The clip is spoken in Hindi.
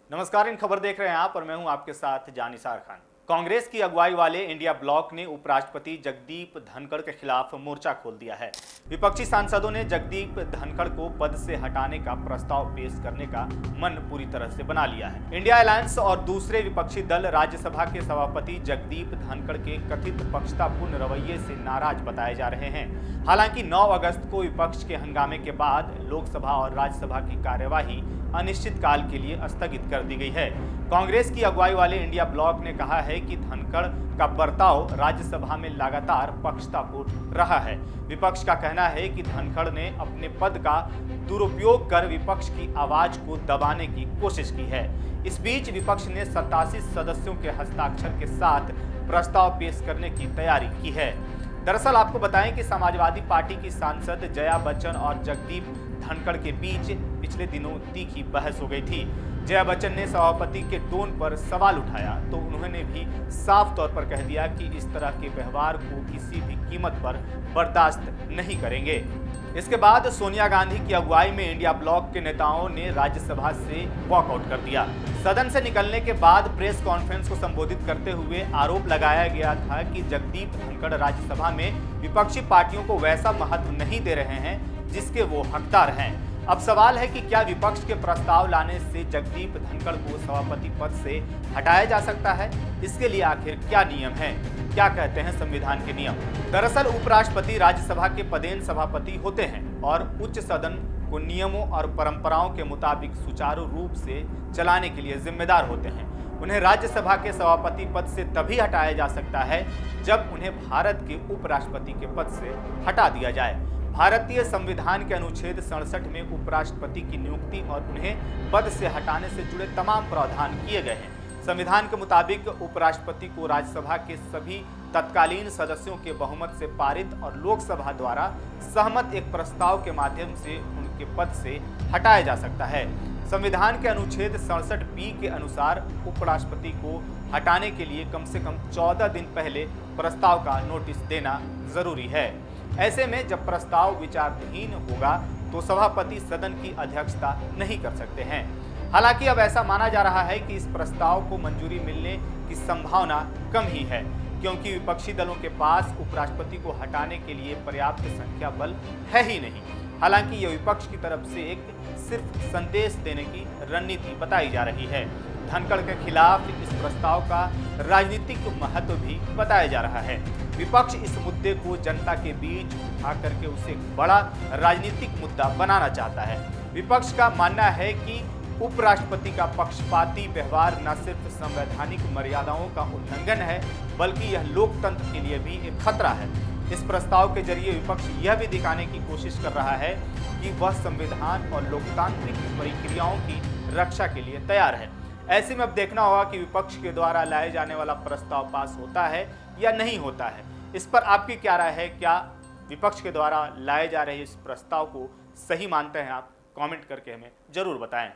नमस्कार, इन खबर देख रहे हैं आप और मैं हूं आपके साथ जानिसार खान। कांग्रेस की अगुवाई वाले इंडिया ब्लॉक ने उपराष्ट्रपति जगदीप धनखड़ के खिलाफ मोर्चा खोल दिया है। विपक्षी सांसदों ने जगदीप धनखड़ को पद से हटाने का प्रस्ताव पेश करने का मन पूरी तरह से बना लिया है। इंडिया अलायंस और दूसरे विपक्षी दल राज्यसभा के सभापति जगदीप धनखड़ के कथित पक्षतापूर्ण रवैये से नाराज बताए जा रहे हैं। हालांकि 9 अगस्त को विपक्ष के हंगामे के बाद लोकसभा और राज्यसभा की कार्यवाही अनिश्चित काल के लिए स्थगित कर दी गई है। कांग्रेस की अगुवाई वाले इंडिया ब्लॉक ने कहा है कि धनखड़ का बर्ताव राज्यसभा में लगातार पक्षतापूर्ण रहा है। विपक्ष का कहना है कि धनखड़ ने अपने पद का दुरुपयोग कर विपक्ष की आवाज को दबाने की कोशिश की है। इस बीच विपक्ष ने 87 सदस्यों के हस्ताक्षर के साथ प्रस्ताव पेश करने की तैयारी की है। दरअसल आपको बताएं कि समाजवादी पार्टी की सांसद जया बच्चन और जगदीप धनखड़ के बीच पिछले दिनों तीखी बहस हो गई थी। जया बच्चन ने सभापति के टोन पर सवाल उठाया तो उन्होंने भी साफ तौर पर कह दिया कि इस तरह के व्यवहार को किसी भी कीमत पर बर्दाश्त नहीं करेंगे। इसके बाद सोनिया गांधी की अगुवाई में इंडिया ब्लॉक के नेताओं ने राज्यसभा से वॉकआउट कर दिया। सदन से निकलने के बाद प्रेस कॉन्फ्रेंस को संबोधित करते हुए आरोप लगाया गया था कि जगदीप धनखड़ राज्यसभा में विपक्षी पार्टियों को वैसा महत्व नहीं दे रहे हैं जिसके वो हकदार हैं। अब सवाल है कि क्या विपक्ष के प्रस्ताव लाने से जगदीप धनखड़ को सभापति पद से हटाया जा सकता है? इसके लिए आखिर क्या नियम है? क्या कहते हैं संविधान के नियम? दरअसल उपराष्ट्रपति राज्यसभा के पदेन सभापति होते हैं और उच्च सदन को नियमों और परंपराओं के मुताबिक सुचारू रूप से चलाने के लिए जिम्मेदार होते हैं। उन्हें राज्यसभा के सभापति पद से तभी हटाया जा सकता है जब उन्हें भारत के उपराष्ट्रपति के पद से हटा दिया जाए। भारतीय संविधान के अनुच्छेद 67 में उपराष्ट्रपति की नियुक्ति और उन्हें पद से हटाने से जुड़े तमाम प्रावधान किए गए हैं। संविधान के मुताबिक उपराष्ट्रपति को राज्यसभा के सभी तत्कालीन सदस्यों के बहुमत से पारित और लोकसभा द्वारा सहमत एक प्रस्ताव के माध्यम से उनके पद से हटाया जा सकता है। संविधान के अनुच्छेद 67B के अनुसार उपराष्ट्रपति को हटाने के लिए कम से कम 14 दिन पहले प्रस्ताव का नोटिस देना जरूरी है। ऐसे में जब प्रस्ताव विचाराधीन होगा तो सभापति सदन की अध्यक्षता नहीं कर सकते हैं। हालांकि अब ऐसा माना जा रहा है कि इस प्रस्ताव को मंजूरी मिलने की संभावना कम ही है, क्योंकि विपक्षी दलों के पास उपराष्ट्रपति को हटाने के लिए पर्याप्त संख्या बल है ही नहीं। हालांकि यह विपक्ष की तरफ से एक सिर्फ संदेश देने की रणनीति बताई जा रही है। धनखड़ के खिलाफ इस प्रस्ताव का राजनीतिक महत्व भी बताया जा रहा है। विपक्ष इस मुद्दे को जनता के बीच उठा करके उसे एक बड़ा राजनीतिक मुद्दा बनाना चाहता है। विपक्ष का मानना है कि उपराष्ट्रपति का पक्षपाती व्यवहार न सिर्फ संवैधानिक मर्यादाओं का उल्लंघन है, बल्कि यह लोकतंत्र के लिए भी एक खतरा है। इस प्रस्ताव के जरिए विपक्ष यह भी दिखाने की कोशिश कर रहा है कि वह संविधान और लोकतांत्रिक प्रक्रियाओं की रक्षा के लिए तैयार है। ऐसे में अब देखना होगा कि विपक्ष के द्वारा लाए जाने वाला प्रस्ताव पास होता है या नहीं होता है। इस पर आपकी क्या राय है? क्या विपक्ष के द्वारा लाए जा रहे इस प्रस्ताव को सही मानते हैं आप? कमेंट करके हमें जरूर बताएं।